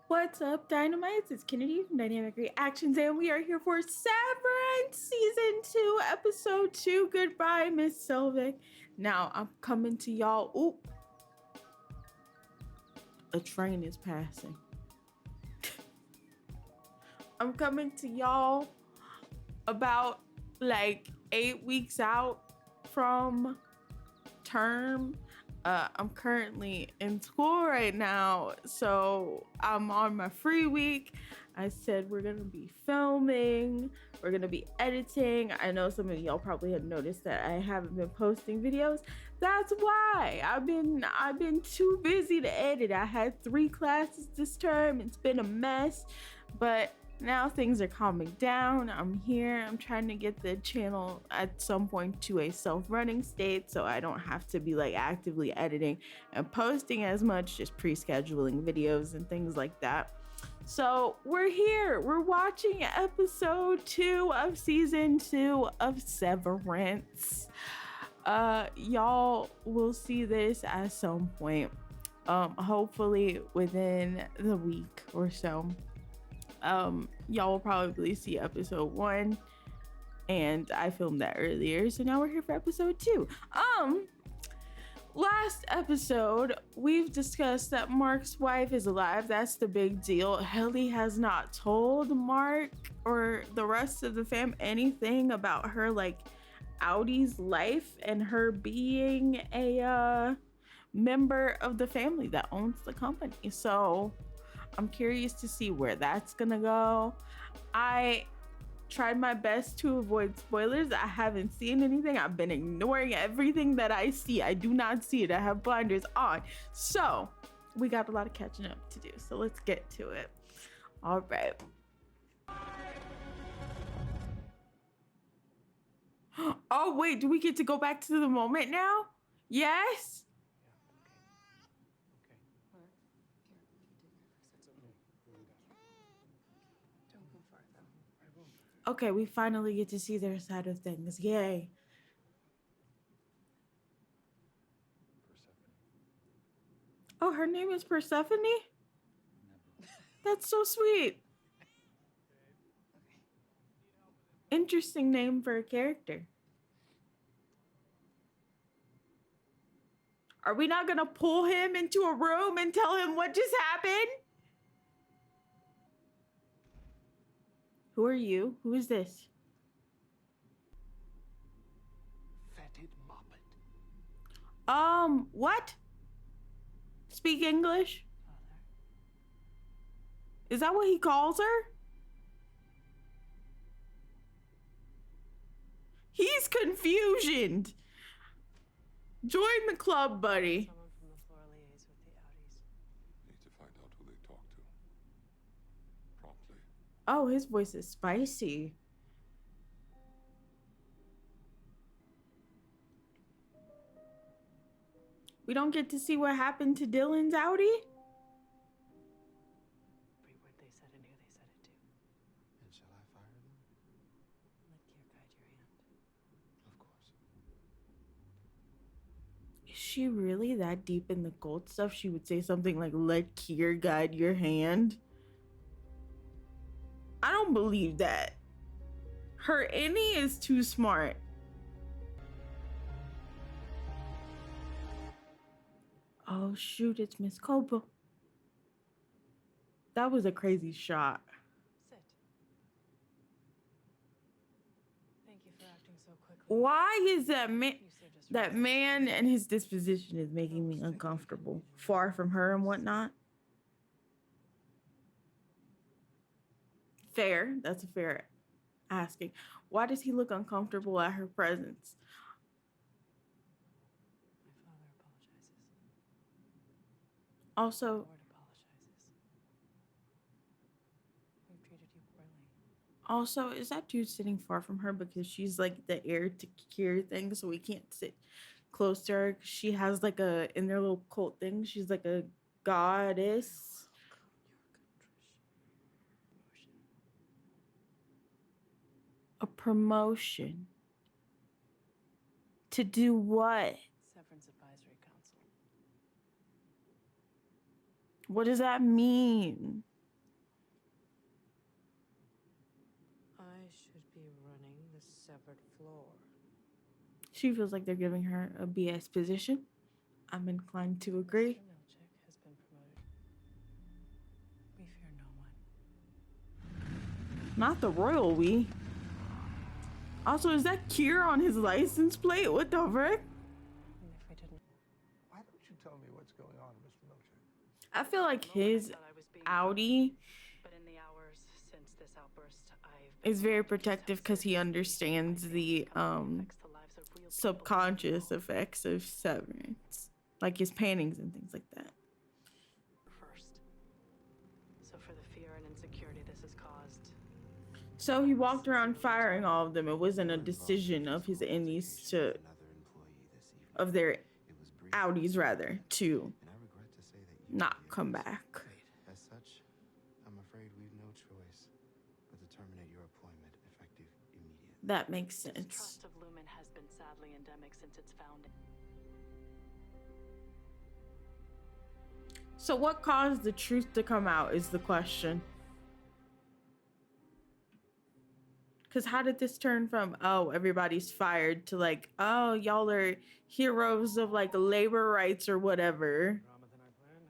What's up, Dynamites? It's Kennedy from Dynamic Reactions, and we are here for Severance Season 2, Episode 2. Goodbye, Miss Selvig. Now, I'm coming to y'all. Ooh, a train is passing. I'm coming to y'all about like 8 weeks out from term. I'm currently in school right now, so I'm on my free week. I said we're gonna be filming, we're gonna be editing. I know some of y'all probably have noticed that I haven't been posting videos. That's why I've been too busy to edit. I had 3 classes this term. It's been a mess, but now things are calming down. I'm here. I'm trying to get the channel at some point to a self-running state so I don't have to be like actively editing and posting as much, just pre-scheduling videos and things like that. So we're here. We're watching episode 2 of season 2 of Severance. Y'all will see this at some point. Hopefully within the week or so. Y'all will probably see episode 1, and I filmed that earlier, so now we're here for episode 2. Last episode we've discussed that Mark's wife is alive. That's the big deal. Helly has not told Mark or the rest of the fam anything about her like Audie's life and her being a member of the family that owns the company. So I'm curious to see where that's gonna go. I tried my best to avoid spoilers. I haven't seen anything. I've been ignoring everything that I see. I do not see it. I have blinders on. So we got a lot of catching up to do. So let's get to it. All right. Oh, wait, do we get to go back to the moment now? Yes? Okay, we finally get to see their side of things. Yay. Oh, her name is Persephone? That's so sweet. Interesting name for a character. Are we not gonna pull him into a room and tell him what just happened? Who are you? Who is this? Fetid moppet. What? Speak English? Father. Is that what he calls her? He's confusioned. Join the club, buddy. Someone from the floor liaise with the Audis. Need to find out who they talk to. Promptly. Oh, his voice is spicy. We don't get to see what happened to Dylan's Audi? Every word they said and who they said it to. And shall I fire them? Let Kier guide your hand. Of course. Is she really that deep in the gold stuff? She would say something like, let Kier guide your hand. I don't believe that. Her innie is too smart. Oh shoot, it's Miss Copa. That was a crazy shot. Sit. Thank you for acting so quickly. Why is that man? You saved us That from man and his disposition is making me uncomfortable. Far from her and whatnot. Fair. That's a fair asking. Why does he look uncomfortable at her presence? My father apologizes. Also, The board apologizes. We've treated you poorly. is that dude sitting far from her because she's like the heir to cure thing, so we can't sit close to her? She has like in their little cult thing, she's like a goddess. Welcome your contrition. Emotion. A promotion. To do what? Severance Advisory Council. What does that mean? severed floor. She feels like they're giving her a BS position. I'm inclined to agree. Mr. Milchick has been promoted. We fear no one. Not the royal we. Also, is that Kier on his license plate? What the frick? And if we didn't, Why don't you tell me what's going on, Mr. Milchick? I feel like his Audi but in the hours since this outburst, is very protective because he understands the subconscious effects of severance, like his paintings and things like that. first. So for the fear and insecurity this has caused, So he walked around firing all of them. It wasn't a decision of his Innies to, of their Audis rather, to not come back. As such, I'm afraid we've no choice but to terminate your appointment effective immediately. That makes sense. distrust of Lumen has been sadly endemic since its founding. So what caused the truth to come out is the question. Because how did this turn from, oh, everybody's fired, to like, oh, y'all are heroes of like labor rights or whatever? Drama than I planned.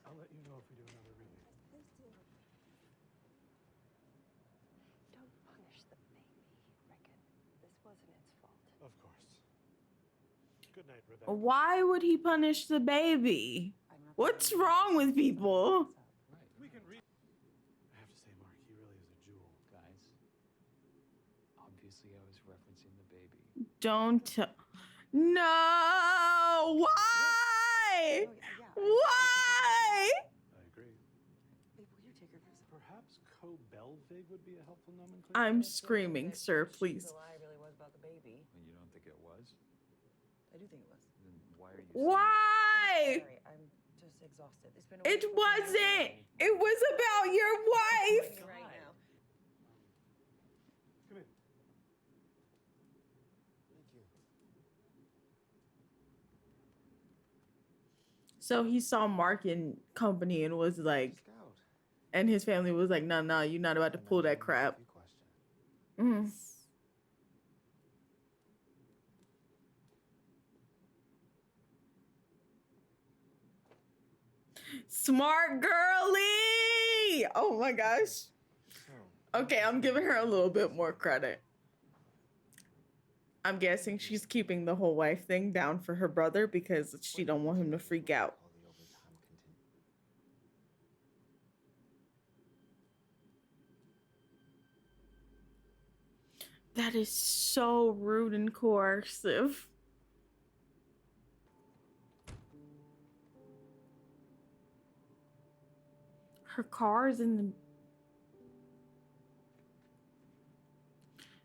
I'll let you know if we do another reading. Don't punish the baby, Rickon. This wasn't its fault. Of course. Good night, Rebecca. Why would he punish the baby? What's wrong with people? We can read. I have to say, Mark, he really is a jewel. Guys, obviously I was referencing the baby. Don't tell. No! Why? Why? I agree. Babe, will you take her for a second? Perhaps co-Belvig would be a helpful nomenclature. I'm screaming, sir, please. The lie really was about the baby. And you don't think it was? I do think it was. Then why are you Why? Sorry, I'm just exhausted. It's been a It week. wasn't. It was about your wife. Right now. Come in. Thank you. So he saw Mark in company and was like, Scout. and his family was like, no, no, you're not about to pull that crap. Mhm. Smart girly. Oh my gosh. Okay, I'm giving her a little bit more credit. I'm guessing she's keeping the whole wife thing down for her brother because she don't want him to freak out. That is so rude and coercive. Her car is in the...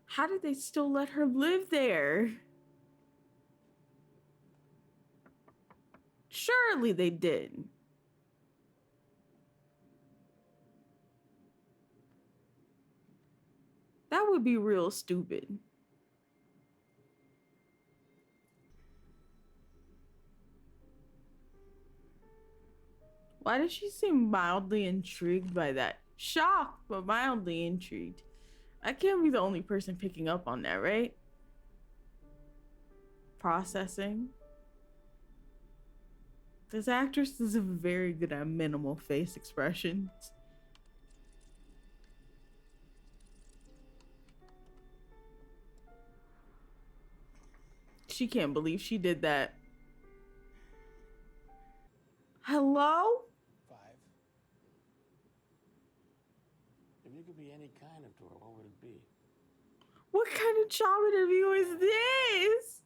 How did they still let her live there? Surely they did. That would be real stupid. Why does she seem mildly intrigued by that? Shocked, but mildly intrigued. I can't be the only person picking up on that, right? Processing. This actress is very good at minimal face expressions. She can't believe she did that. Hello? 5. If you could be any kind of to her, what would it be? What kind of job interview is this?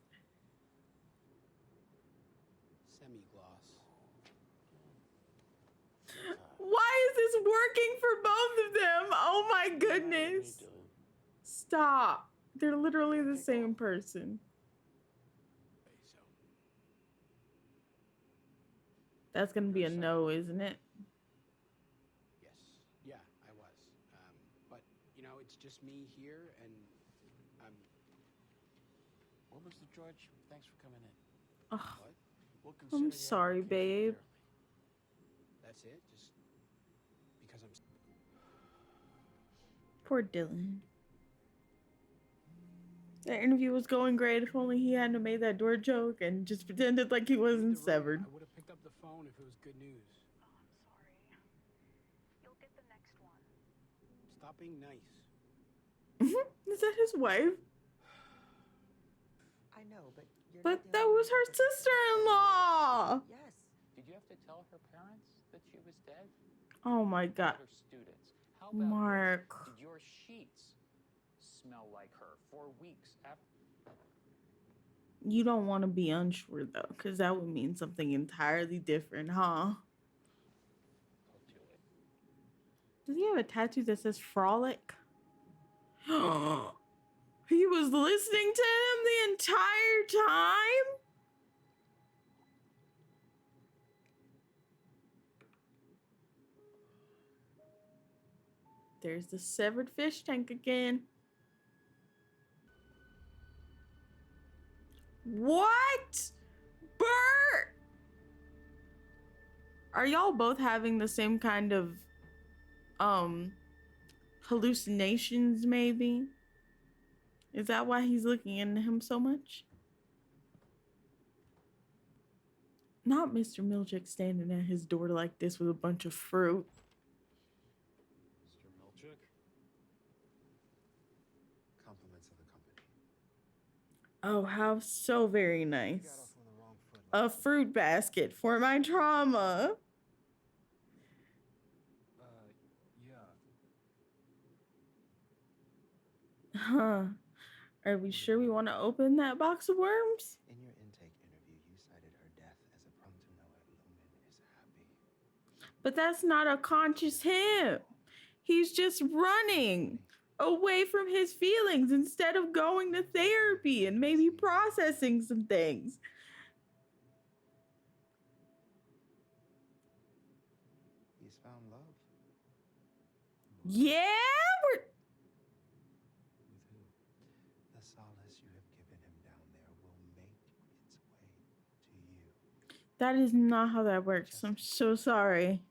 Semi-gloss. Why is this working for both of them? Oh my goodness. Stop. They're literally the same person. So, That's gonna be a no, isn't it? Yes. Yeah, I was. But, you know, it's just me here, and what was the George? Thanks for coming in. Oh, What? We'll consider I'm the sorry, application babe. fairly. that's it. Just because I'm... Poor Dylan. The interview was going great. If only he hadn't made that door joke and just pretended like he wasn't severed. I would have picked up the phone if it was good news. Oh, I'm sorry. You'll get the next one. Stop being nice. Is that his wife? I know, but you're But not the that only was one her who thinks sister-in-law. Yes. Did you have to tell her parents that she was dead? Oh my god. Her students. How about Mark. this? Did your sheets smell like her for weeks after? You don't want to be unsure though, because that would mean something entirely different, huh? I'll do it. Does he have a tattoo that says frolic? He was listening to him the entire time? There's the severed fish tank again. What? Bert! Are y'all both having the same kind of hallucinations maybe? Is that why he's looking into him so much? Not Mr. Milchick standing at his door like this with a bunch of fruit. Mr. Milchick? Compliments of the company. Oh, how so very You nice. got off on the wrong foot. A fruit basket for my trauma. Yeah. Huh. Are we sure we want to open that box of worms? In your intake interview, you cited her death as a prompt to know that Lumen is happy. But that's not a conscious him. He's just running away from his feelings instead of going to therapy and maybe processing some things. He's found love. Yeah, we're... With who? The solace you have given him down there will make its way to you. That is not how that works. I'm so sorry.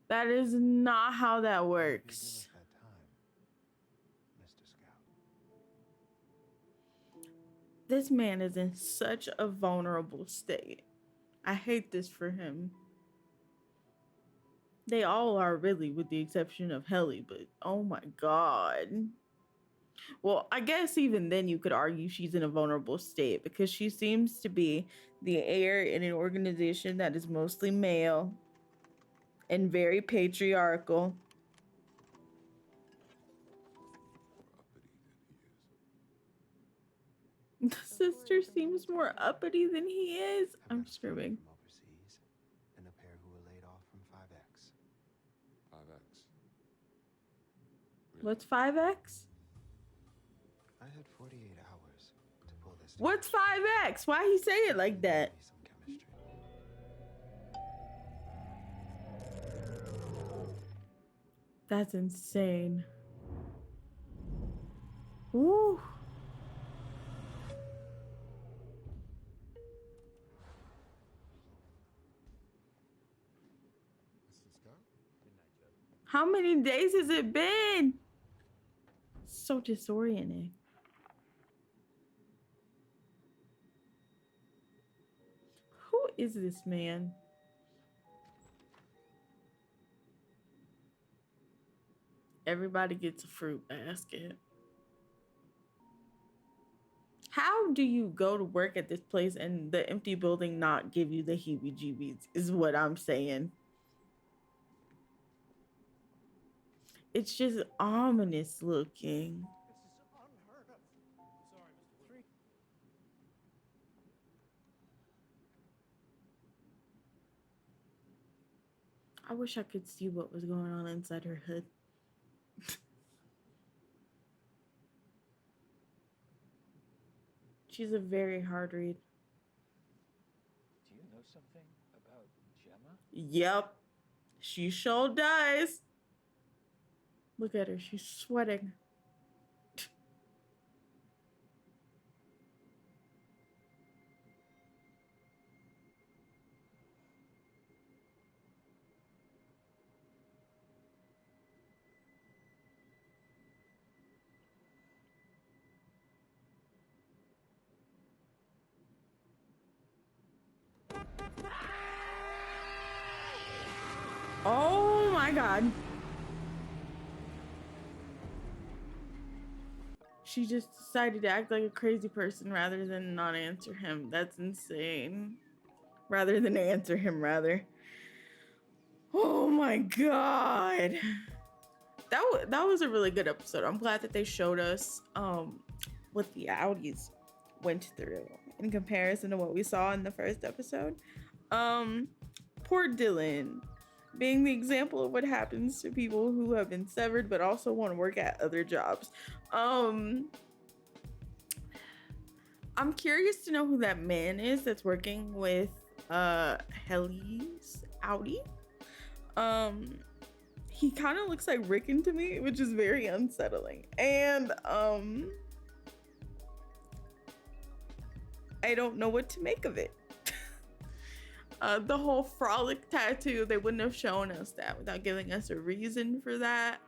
That is not how that Give works. us that time, Mr. Scout. This man is in such a vulnerable state. I hate this for him. They all are really, with the exception of Helly, but oh my god. Well, I guess even then you could argue she's in a vulnerable state because she seems to be the heir in an organization that is mostly male and very patriarchal. The sister seems more uppity than he is. I've I'm got a friend screaming. from overseas, and a pair who were laid off from 5X. 5X. What's 5X? I had 48 hours to pull this together. What's 5X? Why he say it like that? Some chemistry. That's insane. Woo. Mr. Scott? Midnight, Judge. How many days has it been? So disorienting. Who is this man? Everybody gets a fruit basket. How do you go to work at this place and the empty building not give you the heebie-jeebies is what I'm saying. It's just ominous looking. This is unheard of. I'm sorry, Mr. Wood. I wish I could see what was going on inside her hood. She's a very hard read. Do you know something about Gemma? Yep. She sure does. Look at her. She's sweating. my God. She just decided to act like a crazy person rather than not answer him. That's insane. Rather than answer him, rather. Oh my God. That was a really good episode. I'm glad that they showed us what the Audis went through in comparison to what we saw in the first episode. Poor Dylan, being the example of what happens to people who have been severed but also want to work at other jobs. I'm curious to know who that man is that's working with Helly's Audi. He kind of looks like Rickon to me, which is very unsettling. And I don't know what to make of it. The whole frolic tattoo, they wouldn't have shown us that without giving us a reason for that.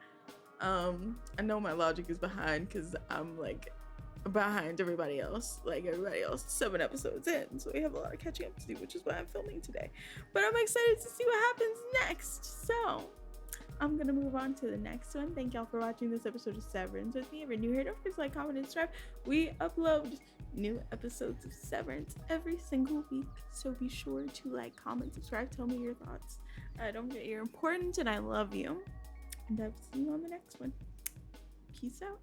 I know my logic is behind because I'm like behind everybody else, 7 episodes in, so we have a lot of catching up to do, which is why I'm filming today. But I'm excited to see what happens next, so I'm gonna move on to the next one. Thank y'all for watching this episode of Severance with me. If you're new here, don't forget to like, comment, and subscribe. We upload new episodes of Severance every single week, so be sure to like, comment, subscribe, tell me your thoughts. Don't forget you're important and I love you, and I will see you on the next one. Peace out.